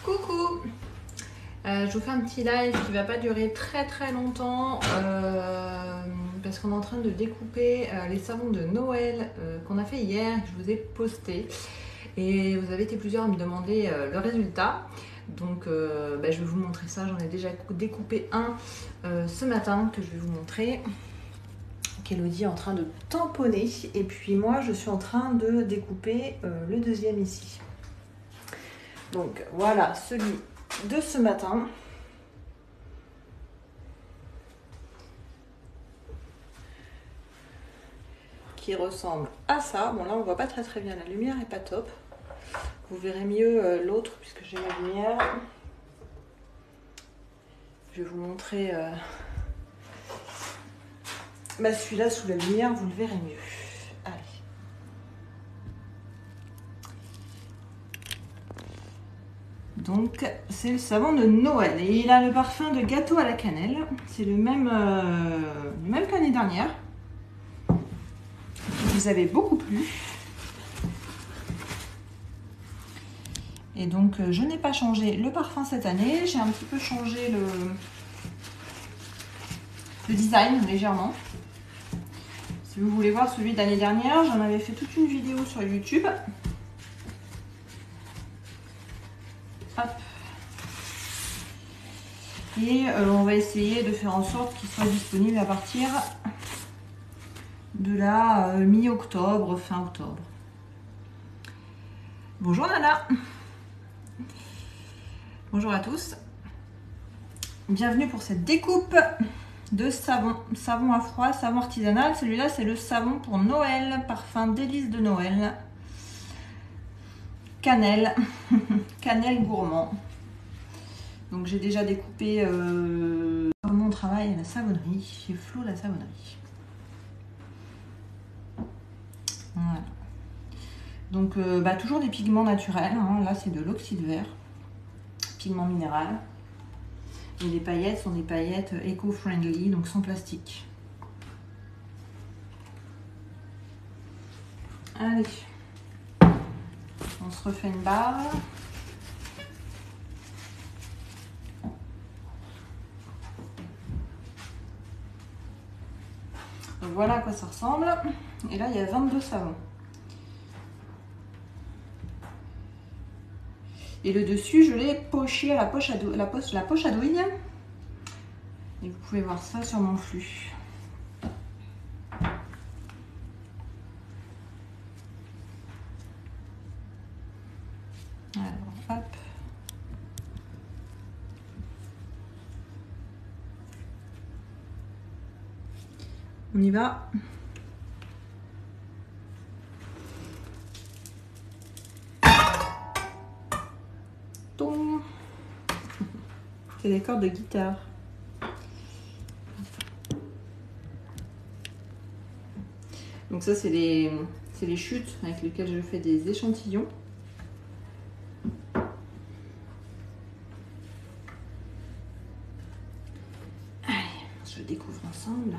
Coucou, je vous fais un petit live qui va pas durer très longtemps parce qu'on est en train de découper les savons de Noël qu'on a fait hier, que je vous ai posté. Et vous avez été plusieurs à me demander le résultat. Donc je vais vous montrer ça. J'en ai déjà découpé un ce matin que je vais vous montrer. Qu'Elodie est en train de tamponner. Et puis moi je suis en train de découper le deuxième ici. Donc voilà celui de ce matin. Qui ressemble à ça. Bon là on voit pas très bien, la lumière est pas top. Vous verrez mieux l'autre puisque j'ai la lumière. Je vais vous montrer celui-là sous la lumière, vous le verrez mieux. Allez. Donc c'est le savon de Noël et il a le parfum de gâteau à la cannelle. C'est le même que l'année dernière. Vous avez beaucoup plu. Et donc je n'ai pas changé le parfum cette année. J'ai un petit peu changé le design légèrement. Si vous voulez voir celui de l'année dernière, j'en avais fait toute une vidéo sur YouTube. Hop. Et on va essayer de faire en sorte qu'il soit disponible à partir de la mi-octobre, fin octobre. Bonjour Nana. Bonjour à tous. Bienvenue pour cette découpe de savon à froid, savon artisanal. Celui-là c'est le savon pour Noël, parfum délice de Noël, cannelle, cannelle gourmand. Donc j'ai déjà découpé mon travail à la savonnerie, chez Flo la savonnerie. Voilà. Donc toujours des pigments naturels, hein. Là c'est de l'oxyde vert, pigment minéral. Et les paillettes sont des paillettes éco-friendly, donc sans plastique. Allez, on se refait une barre. Donc voilà à quoi ça ressemble. Et là, il y a 22 savons. Et le dessus, je l'ai poché à la poche à douille. Et vous pouvez voir ça sur mon flux. Alors, hop. On y va. C'est des cordes de guitare. Donc ça c'est les chutes avec lesquelles je fais des échantillons. Allez, je le découvre ensemble.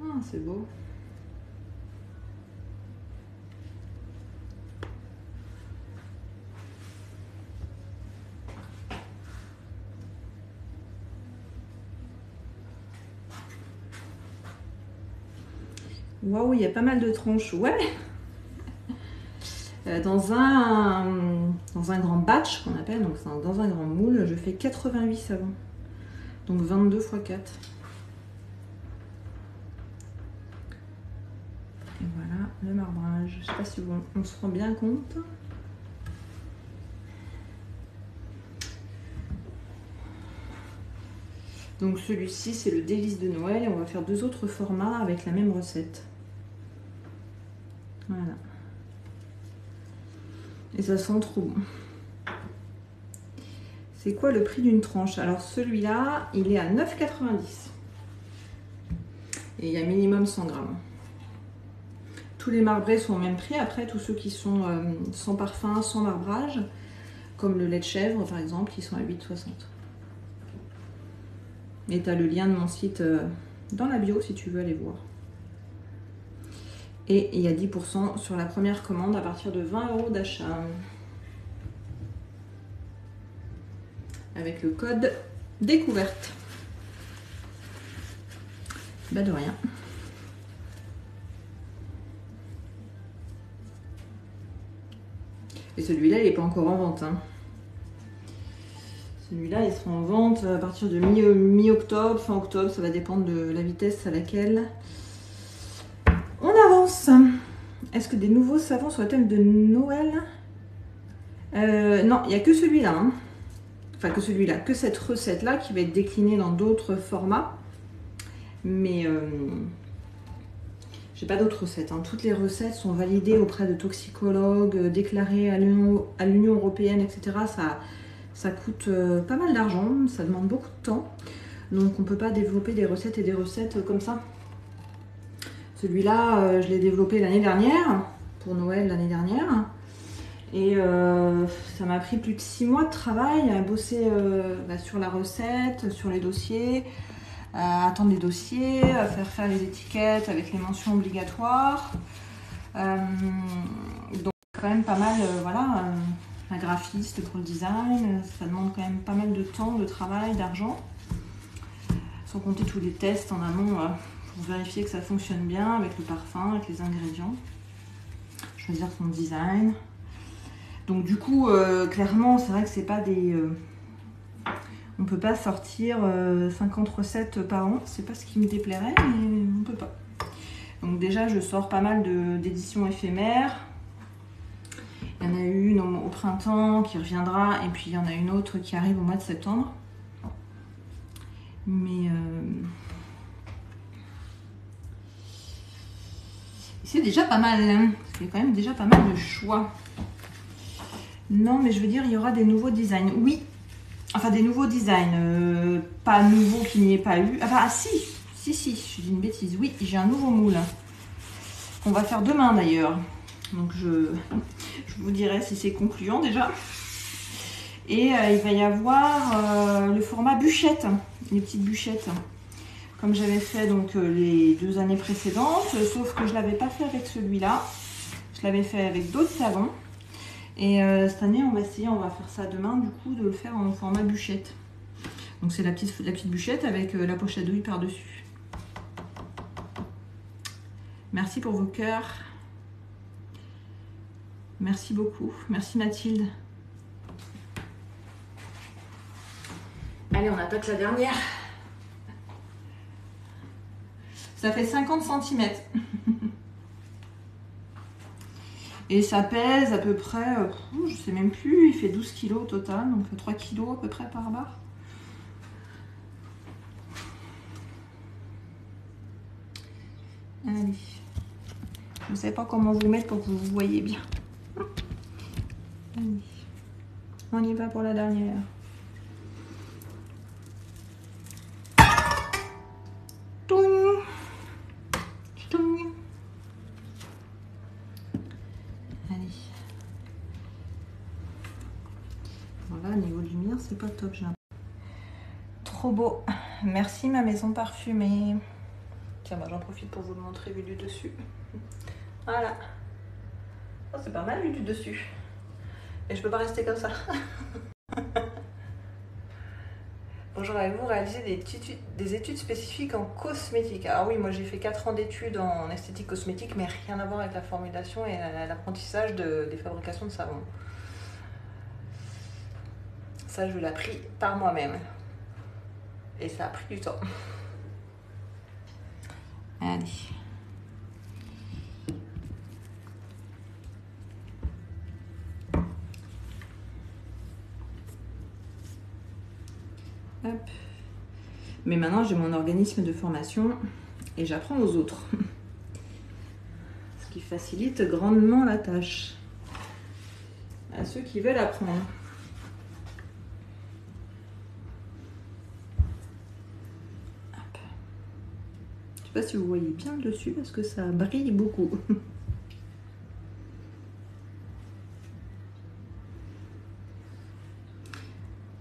Ah, c'est beau. Waouh, il y a pas mal de tronches, ouais. Dans un grand batch qu'on appelle, donc dans un grand moule, je fais 88 savons. Donc 22 x 4. Et voilà le marbrage. Je sais pas si on se rend bien compte. Donc celui-ci c'est le délice de Noël et on va faire deux autres formats avec la même recette. Voilà. Et ça sent trop bon. C'est quoi le prix d'une tranche? Alors celui-là, il est à 9,90. Et il y a minimum 100 grammes. Tous les marbrés sont au même prix. Après, tous ceux qui sont sans parfum, sans marbrage, comme le lait de chèvre par exemple, ils sont à 8,60. Et tu as le lien de mon site dans la bio si tu veux aller voir. Et il y a 10% sur la première commande à partir de 20 € d'achat. Avec le code découverte. Bah de rien. Et celui-là, il n'est pas encore en vente. Hein. Celui-là, il sera en vente à partir de mi-octobre, fin octobre. Ça va dépendre de la vitesse à laquelle on avance. Est-ce que des nouveaux savons sur le thème de Noël? Non, il n'y a que celui-là. Hein. Enfin, que celui-là, que cette recette-là qui va être déclinée dans d'autres formats. Mais j'ai pas d'autres recettes. Hein. Toutes les recettes sont validées auprès de toxicologues, déclarées à l'Union européenne, etc. Ça coûte pas mal d'argent, ça demande beaucoup de temps. Donc on ne peut pas développer des recettes et des recettes comme ça. Celui-là, je l'ai développé l'année dernière, pour Noël l'année dernière. Et ça m'a pris plus de 6 mois de travail à bosser sur la recette, sur les dossiers, à attendre les dossiers, à faire les étiquettes avec les mentions obligatoires. Donc quand même pas mal, voilà, un graphiste pour le design, ça demande quand même pas mal de temps, de travail, d'argent. Sans compter tous les tests en amont pour vérifier que ça fonctionne bien avec le parfum, avec les ingrédients. Choisir son design. Donc du coup, clairement, c'est vrai que c'est pas des... on peut pas sortir 50 recettes par an. C'est pas ce qui me déplairait, mais on peut pas. Donc déjà, je sors pas mal d'éditions éphémères. Il y en a une au printemps qui reviendra, et puis il y en a une autre qui arrive au mois de septembre. Mais c'est déjà pas mal, hein. C'est quand même déjà pas mal de choix. Non, mais je veux dire, il y aura des nouveaux designs. Oui, enfin des nouveaux designs. Pas nouveaux qu'il n'y ait pas eu. Enfin, si, je dis une bêtise. Oui, j'ai un nouveau moule. Qu'on va faire demain d'ailleurs. Donc je vous dirai si c'est concluant déjà. Et il va y avoir le format bûchette, les petites bûchettes. Comme j'avais fait donc les 2 années précédentes, sauf que je ne l'avais pas fait avec celui-là. Je l'avais fait avec d'autres savons. Et cette année, on va essayer, on va faire ça demain, du coup, de le faire en format bûchette. Donc c'est la petite bûchette avec la poche à douille par-dessus. Merci pour vos cœurs. Merci beaucoup. Merci Mathilde. Allez, on attaque la dernière. Ça fait 50 cm. Et ça pèse à peu près, je sais même plus, il fait 12 kg au total, donc 3 kg à peu près par barre. Allez. Je ne sais pas comment vous mettre pour que vous voyez bien. Allez. On y va pour la dernière. Toum. Toum. Allez. Voilà, niveau lumière, c'est pas top. Trop beau. Merci ma maison parfumée. Tiens, moi j'en profite pour vous le montrer vu du dessus. Voilà. Oh, c'est pas mal vu du dessus. Et je peux pas rester comme ça. Bonjour, avez-vous réalisé des études spécifiques en cosmétique? Alors oui, moi j'ai fait 4 ans d'études en esthétique cosmétique, mais rien à voir avec la formulation et l'apprentissage des fabrications de savon. Ça, je l'ai appris par moi-même. Et ça a pris du temps. Allez. Hop. Mais maintenant, j'ai mon organisme de formation et j'apprends aux autres. Ce qui facilite grandement la tâche à ceux qui veulent apprendre. Hop. Je sais pas si vous voyez bien le dessus parce que ça brille beaucoup.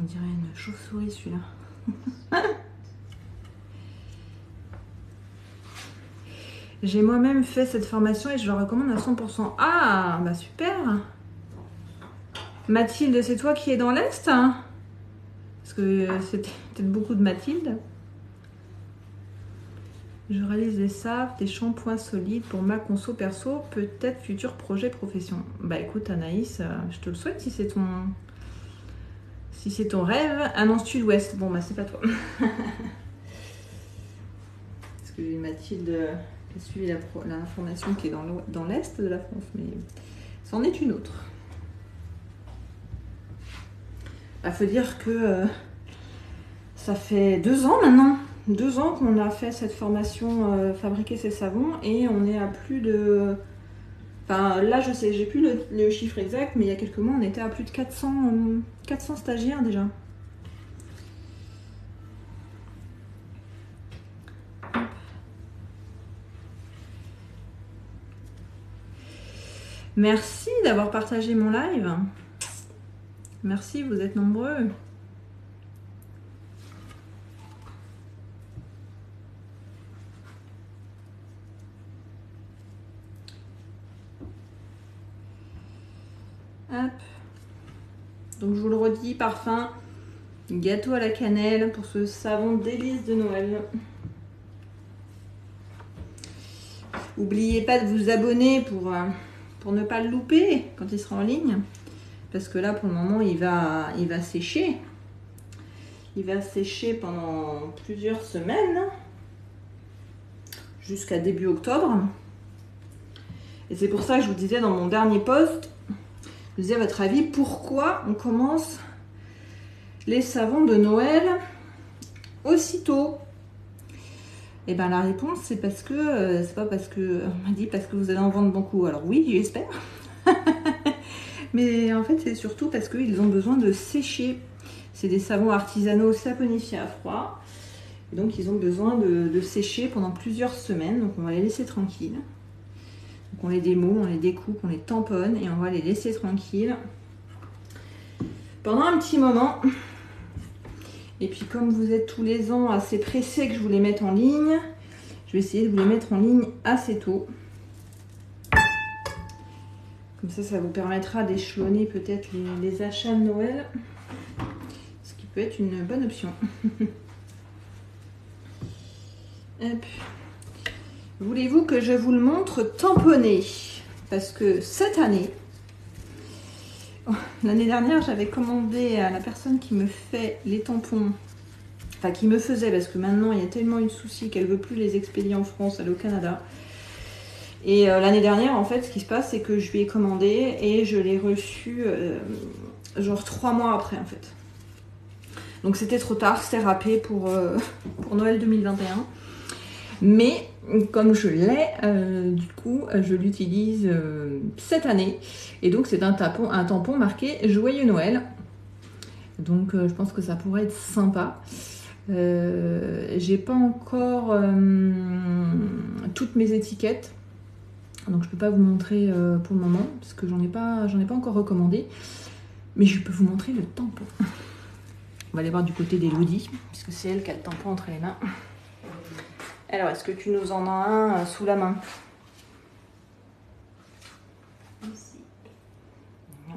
On dirait une chauve-souris celui-là. J'ai moi-même fait cette formation et je le recommande à 100%. Ah, bah super. Mathilde, c'est toi qui es dans l'Est, hein? Parce que c'était peut-être beaucoup de Mathilde. Je réalise des saves, des shampoings solides pour ma conso perso, peut-être futur projet profession. Bah écoute Anaïs, je te le souhaite si c'est ton rêve. Ah non, Sud-Ouest. Bon bah c'est pas toi. Parce que j'ai Mathilde qui a suivi la formation qui est dans l'Est de la France, mais c'en est une autre. Bah faut dire que ça fait 2 ans maintenant. 2 ans qu'on a fait cette formation fabriquer ses savons et on est à plus de... Enfin là je sais, j'ai plus le chiffre exact, mais il y a quelques mois on était à plus de 400 stagiaires déjà. Merci d'avoir partagé mon live. Merci, vous êtes nombreux. Hop. Donc je vous le redis, parfum, gâteau à la cannelle pour ce savon délice de Noël. N'oubliez pas de vous abonner pour ne pas le louper quand il sera en ligne. Parce que là, pour le moment, il va sécher. Il va sécher pendant plusieurs semaines. Jusqu'à début octobre. Et c'est pour ça que je vous disais dans mon dernier post, je vous disais à votre avis, pourquoi on commence les savons de Noël aussitôt? Et bien la réponse c'est parce que, c'est pas parce que, on m'a dit parce que vous allez en vendre beaucoup. Alors oui, j'espère. Mais en fait c'est surtout parce qu'ils ont besoin de sécher. C'est des savons artisanaux saponifiés à froid. Et donc ils ont besoin de sécher pendant plusieurs semaines. Donc on va les laisser tranquilles. Donc on les démoule, on les découpe, on les tamponne et on va les laisser tranquilles pendant un petit moment. Et puis comme vous êtes tous les ans assez pressés que je vous les mette en ligne, je vais essayer de vous les mettre en ligne assez tôt. Comme ça vous permettra d'échelonner peut-être les achats de Noël, ce qui peut être une bonne option. Hop. Voulez-vous que je vous le montre tamponné? Parce que cette année, l'année dernière, j'avais commandé à la personne qui me fait les tampons, enfin qui me faisait, parce que maintenant il y a tellement eu de soucis qu'elle ne veut plus les expédier en France, elle est au Canada. Et l'année dernière, en fait, ce qui se passe, c'est que je lui ai commandé et je l'ai reçu genre 3 mois après, en fait. Donc c'était trop tard, c'était râpé pour Noël 2021. Mais comme je l'ai, du coup, je l'utilise cette année. Et donc c'est un tampon marqué Joyeux Noël. Donc je pense que ça pourrait être sympa. J'ai pas encore toutes mes étiquettes. Donc je peux pas vous montrer pour le moment, parce que j'en ai pas encore recommandé. Mais je peux vous montrer le tampon. On va aller voir du côté d'Elodie, puisque c'est elle qui a le tampon entre les mains. Alors, est-ce que tu nous en as un sous la main? Ici.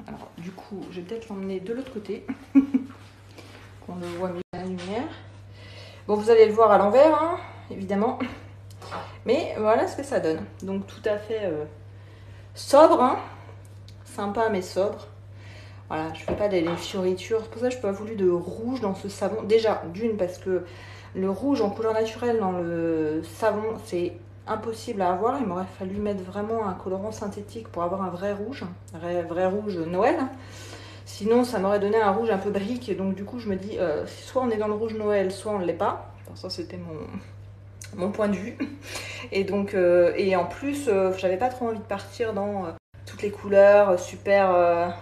Alors, du coup, je vais peut-être l'emmener de l'autre côté, qu'on le voit mieux à la lumière. Bon, vous allez le voir à l'envers, hein, évidemment. Mais voilà ce que ça donne. Donc, tout à fait sobre, hein. Sympa, mais sobre. Voilà, je ne fais pas des fioritures. C'est pour ça que je n'ai pas voulu de rouge dans ce savon. Déjà, d'une, parce que le rouge en couleur naturelle dans le savon, c'est impossible à avoir. Il m'aurait fallu mettre vraiment un colorant synthétique pour avoir un vrai rouge, vrai rouge Noël. Sinon, ça m'aurait donné un rouge un peu brique. Donc du coup, je me dis, soit on est dans le rouge Noël, soit on ne l'est pas. Enfin, ça, c'était mon point de vue. Et donc, et en plus, j'avais pas trop envie de partir dans toutes les couleurs super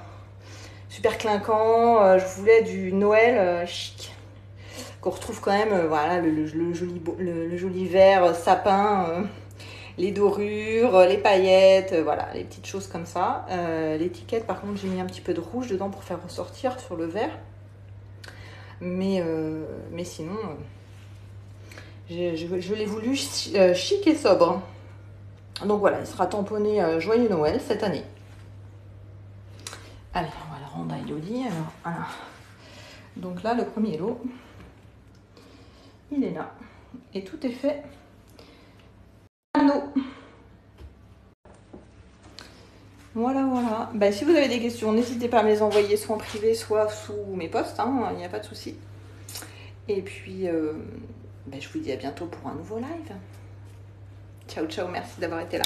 clinquant. Je voulais du Noël chic, qu'on retrouve quand même, voilà, le joli vert sapin, les dorures, les paillettes, voilà, les petites choses comme ça. L'étiquette, par contre, j'ai mis un petit peu de rouge dedans pour faire ressortir sur le vert. Mais sinon, je l'ai voulu chic et sobre. Donc voilà, il sera tamponné Joyeux Noël cette année. Allez, on va le rendre à Elodie. Alors, voilà. Donc là, le premier lot, il est là. Et tout est fait. Voilà, voilà. Bah, si vous avez des questions, n'hésitez pas à me les envoyer soit en privé, soit sous mes posts. Il n'y a pas de souci. Et puis, je vous dis à bientôt pour un nouveau live. Ciao, ciao. Merci d'avoir été là.